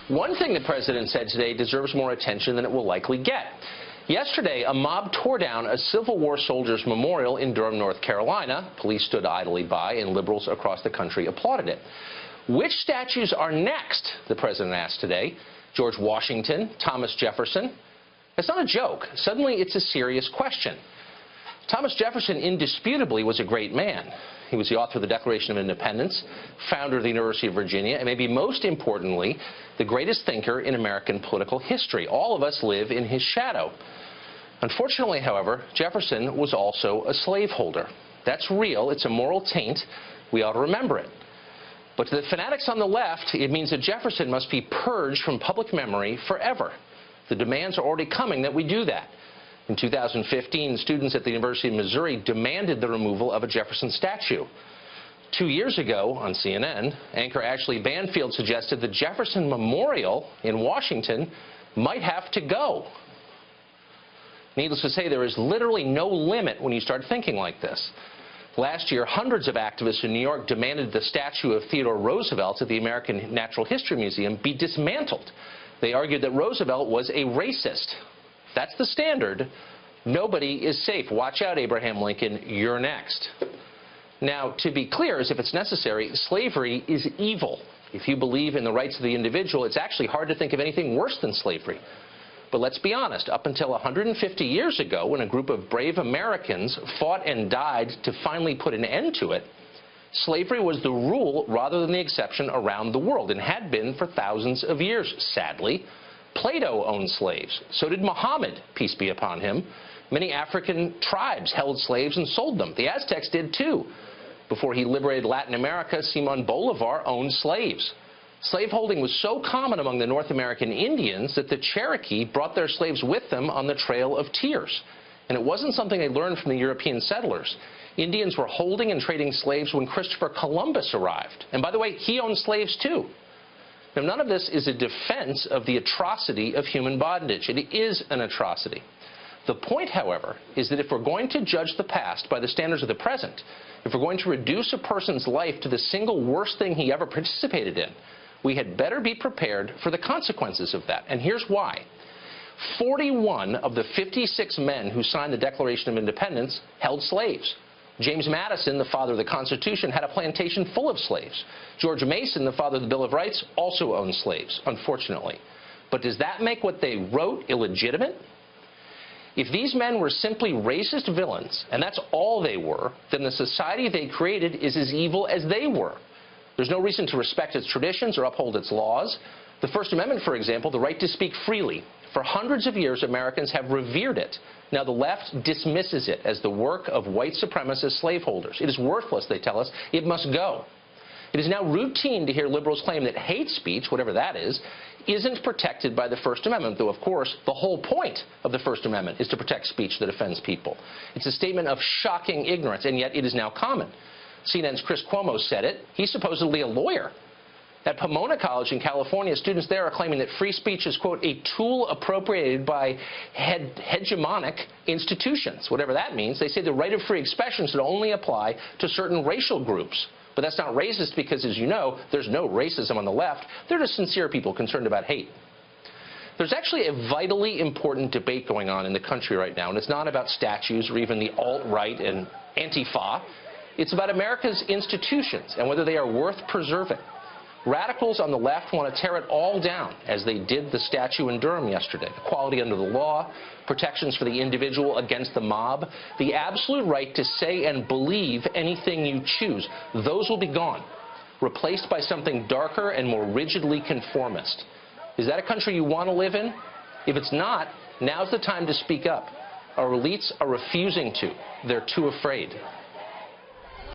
One thing the president said today deserves more attention than it will likely get. Yesterday, a mob tore down a Civil War soldiers' memorial in Durham, North Carolina. Police stood idly by, and liberals across the country applauded it. Which statues are next, the president asked today? George Washington, Thomas Jefferson? It's not a joke. Suddenly, it's a serious question. Thomas Jefferson indisputably was a great man. He was the author of the Declaration of Independence, founder of the University of Virginia, and maybe most importantly, the greatest thinker in American political history. All of us live in his shadow. Unfortunately, however, Jefferson was also a slaveholder. That's real. It's a moral taint. We ought to remember it. But to the fanatics on the left, it means that Jefferson must be purged from public memory forever. The demands are already coming that we do that. In 2015, students at the University of Missouri demanded the removal of a Jefferson statue. 2 years ago, on CNN, anchor Ashley Banfield suggested the Jefferson Memorial in Washington might have to go. Needless to say, there is literally no limit when you start thinking like this. Last year, hundreds of activists in New York demanded the statue of Theodore Roosevelt at the American Natural History Museum be dismantled. They argued that Roosevelt was a racist. That's the standard. Nobody is safe. Watch out, Abraham Lincoln. You're next. Now, to be clear, as if it's necessary, slavery is evil. If you believe in the rights of the individual, it's actually hard to think of anything worse than slavery. But let's be honest, up until 150 years ago, when a group of brave Americans fought and died to finally put an end to it, slavery was the rule rather than the exception around the world, and had been for thousands of years, sadly. Plato owned slaves. So did Muhammad, peace be upon him. Many African tribes held slaves and sold them. The Aztecs did too. Before he liberated Latin America, Simon Bolivar owned slaves. Slaveholding was so common among the North American Indians that the Cherokee brought their slaves with them on the Trail of Tears. And it wasn't something they learned from the European settlers. Indians were holding and trading slaves when Christopher Columbus arrived. And by the way, he owned slaves too. Now, none of this is a defense of the atrocity of human bondage. It is an atrocity. The point, however, is that if we're going to judge the past by the standards of the present, if we're going to reduce a person's life to the single worst thing he ever participated in, we had better be prepared for the consequences of that. And here's why. 41 of the 56 men who signed the Declaration of Independence held slaves. James Madison, the father of the Constitution, had a plantation full of slaves. George Mason, the father of the Bill of Rights, also owned slaves, unfortunately. But does that make what they wrote illegitimate? If these men were simply racist villains, and that's all they were, then the society they created is as evil as they were. There's no reason to respect its traditions or uphold its laws. The First Amendment, for example, the right to speak freely. For hundreds of years, Americans have revered it. Now, the left dismisses it as the work of white supremacist slaveholders. It is worthless, they tell us. It must go. It is now routine to hear liberals claim that hate speech, whatever that is, isn't protected by the First Amendment, though, of course, the whole point of the First Amendment is to protect speech that offends people. It's a statement of shocking ignorance, and yet it is now common. CNN's Chris Cuomo said it. He's supposedly a lawyer. At Pomona College in California, students there are claiming that free speech is, quote, a tool appropriated by hegemonic institutions, whatever that means. They say the right of free expression should only apply to certain racial groups. But that's not racist because, as you know, there's no racism on the left. They're just sincere people concerned about hate. There's actually a vitally important debate going on in the country right now, and it's not about statues or even the alt-right and Antifa. It's about America's institutions and whether they are worth preserving. Radicals on the left want to tear it all down, as they did the statue in Durham yesterday. Equality under the law, protections for the individual against the mob, the absolute right to say and believe anything you choose. Those will be gone, replaced by something darker and more rigidly conformist. Is that a country you want to live in? If it's not, now's the time to speak up. Our elites are refusing to. They're too afraid.